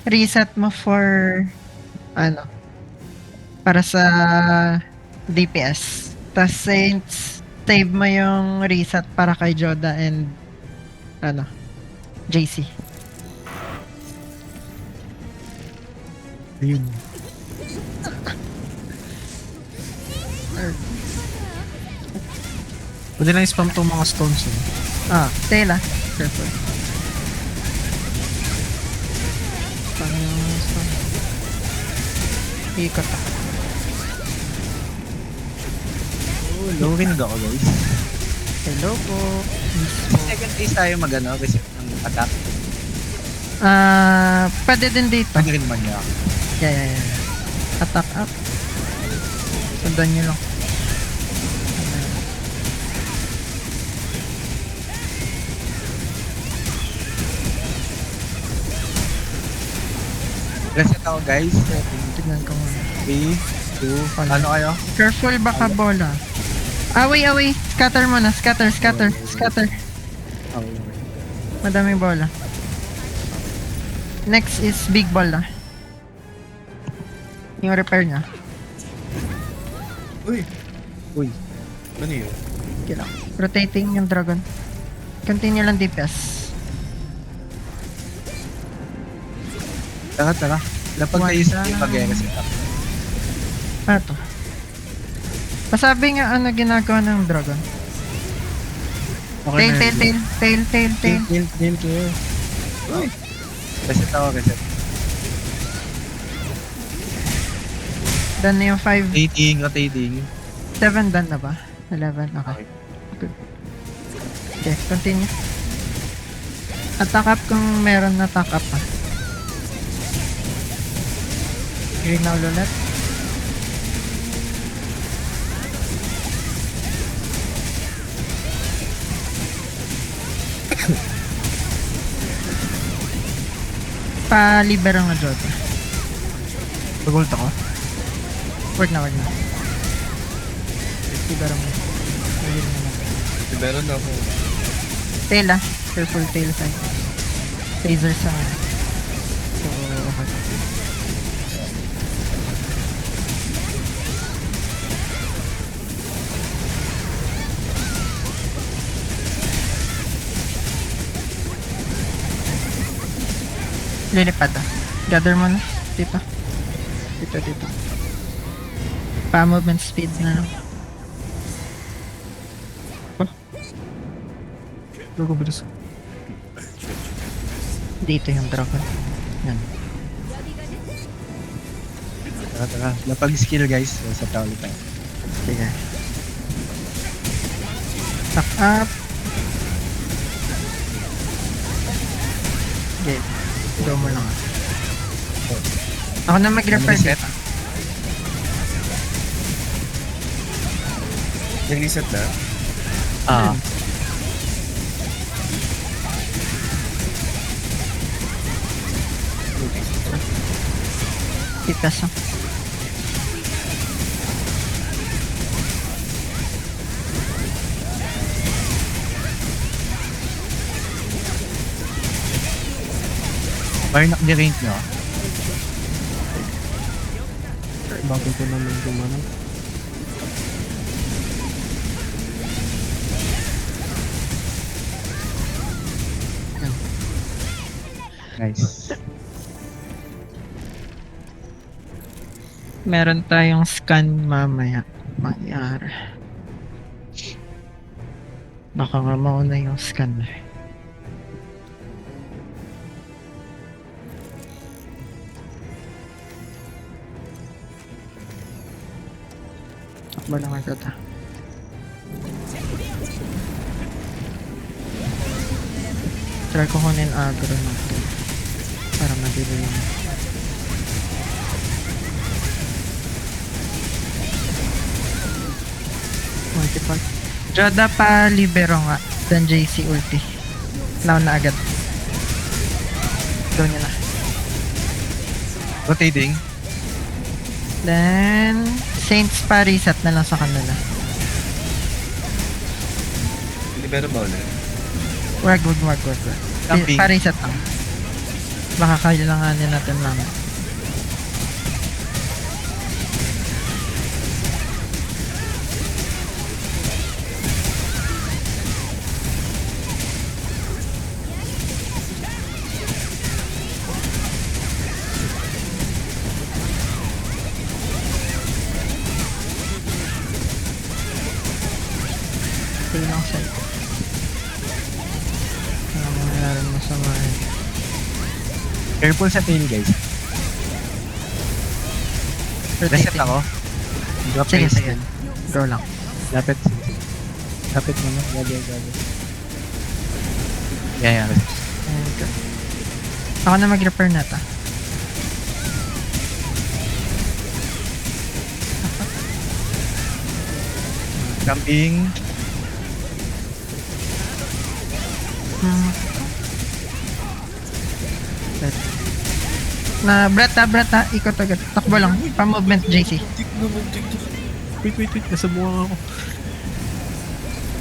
reset mo for ano, para sa DPS. Tas Saints, save mo yung reset para kay Joda and ano, JC. Ayun. Pwede lang spam tong mga stones eh. Tail ah. Careful. Paano yung mga stones? Ikot ah. Oh, low ring ako guys. Hello po. Second phase tayo mag-ano, reset ng attack. Pwede din dito. Pwede rin naman niya. Yeah. Attack up. Sundan nyo lang. Reset ako guys. Tignan ko muna. 3, 2, ano kayo? Careful baka bola. Away. Scatter mo na. Scatter. Okay. Madaming bola. Next is big ball na. Yung repair niya. Uy. Ano yun? Okay lang. Rotating yung dragon. Continue lang DPS. Tara. Lapag kayo sa One. mag-reset ako. To. Pasabi nga ano ginagawa ng dragon. Okay na yun. Tail. Uy. Reset ako. Done na yung 5. Rotating. 7 done na ba? 11. Okay. Good. Okay, continue. Attack up kung meron na attack up pa. Green na ulit. Pa-libero nga Jota. Pag-ult ako? Word na. Libero mo. Libero mo na. Libero na ako. Tail ah. Careful tail side. Taser sa So, okay. Lilipad ah. Gather mo na. Dito. Pa-movement speed na lang. Logo bilis. Dito yung dragon. Yan. Tara. Lapag skill guys. Reset ako ulit tayo. Sige. Back up. Okay. Go mo lang. Ako na mag-refer. Nag-reset na? Titas ah. Barnak di range nyo. Bakit ko naman gumana? Nice. Meron tayong scan mamaya. Mangyari. Baka nga mauna yung scan na. Takbo lang ito ta. Try ko kunin agro natin. Para madili yung multiple. Joda pa libero nga. Then JC ulti. Now na agad. Go nyo na. Rotating. Then Saints pa reset na lang sa kanila. Libero ba ulit? Wag. Camping. Pa reset lang. Baka kailanganin natin lang. Stay lang sa'yo. Ano mangyayari masama eh. Careful sa tail, guys. Reset Rotating. ako. Drop Sige, yung sige. skill. Go lang. Lapit. Lapit mo na. Gabi. Yeah. Ayan ka. Ako na mag-repair na ta. Camping. Hmm. Na brata, ikot agad. Takbo lang. Pa-movement, JC. Tik naman, tik. Wait. Nasa buwang ako.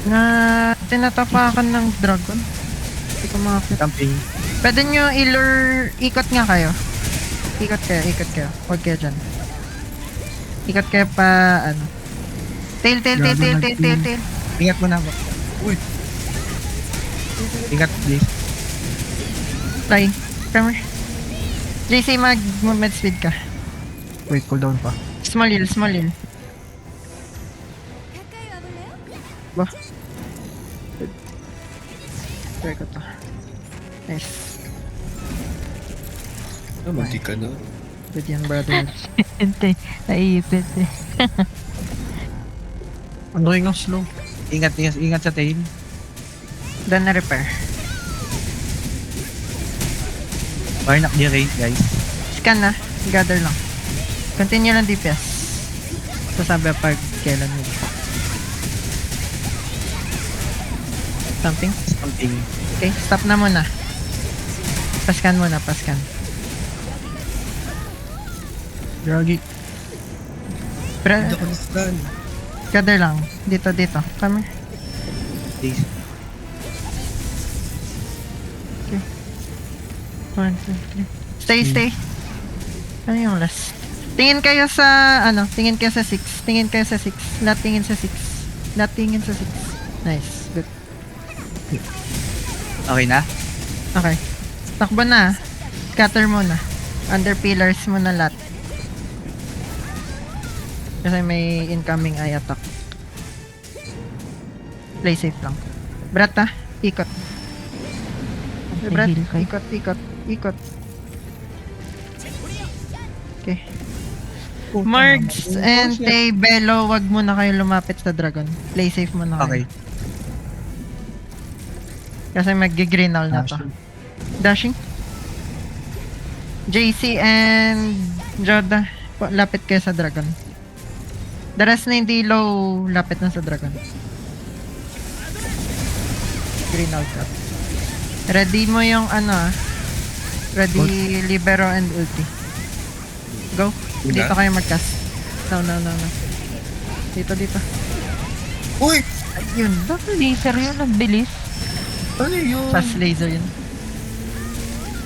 Na tinatapakan ng dragon. Hindi ko makakita. Camping. Pwede nyo ikot nga kayo. Ikot kayo. Huwag kayo dyan. Ikot kayo pa, ano. Tail. Ingat mo na ako. Uy, Ingat, please. Flying. Come here. JC, mag-movement speed ka. wait, cooldown pa. Small heal. Ba? Try ko to. Nice. Munti ka na. Good yan, brother. Hindi, naiipit eh. Annoying ang slow. Ingat sa tail. Done na repair. Barnak di range, guys. Scan na. Gather lang. Continue lang DPS. Sasabi pag kailan mo. Something? Camping. Okay, stop na muna. Pascan muna. Draggy. Bra, Hindi ako na-stun. gather lang. Dito. Come here. Please. 1, 2, 3. Stay. Ano yung last? Tingin kayo sa 6. Lahat tingin sa 6. Nice. Good. Okay na? Okay. Takbo na. Scatter muna. Under pillars muna lahat. Kasi may incoming eye attack. Play safe lang. Brata, ikot. Brat, Heal kayo. ikot. Okay. Margs and Tay Bello, wag muna kayo lumapit sa dragon. Play safe muna Okay. kayo. Kasi mag-green all na to. Dashing. JC and Joda, lapit kayo sa dragon. The rest na hindi low, lapit na sa dragon. Green out ka. Ready mo yung ready libero and ulti. Go. Una? Dito kayo mag-cast. No. Dito. Uy! Yun. Laser yun, ang bilis. Ano yun? Fast laser yun.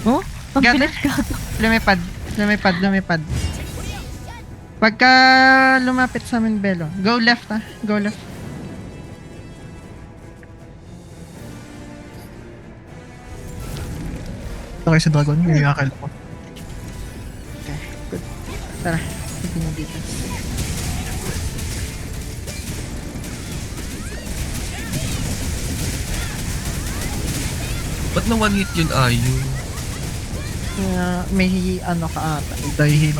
Oh, ang Gather. bilis ka. Lumipad. Pagka lumapit sa amin, Bello, go left. Okay sa dragon, yung akal ko. Okay, good. Tara, continue dito. Ba't na one hit yun ayo? May ka ata. Dahil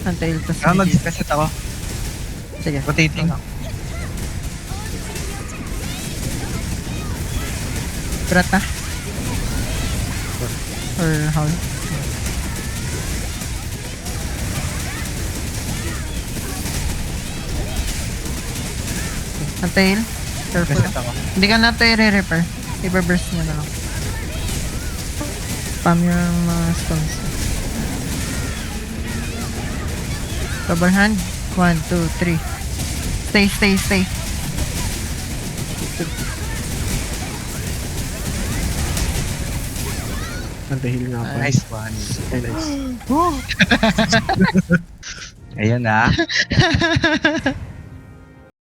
Until tas Mag-reset ako. sige. Rotating. Brata. Or how? Until. Careful. Reset ako. Hindi ka na ito i-repair. I-burst nyo na lang. Spam yung mga stones. Cover hand. 1, 2, 3. Stay. Nag-heal nga ako. Nice one. Ay, nice. Ayan na.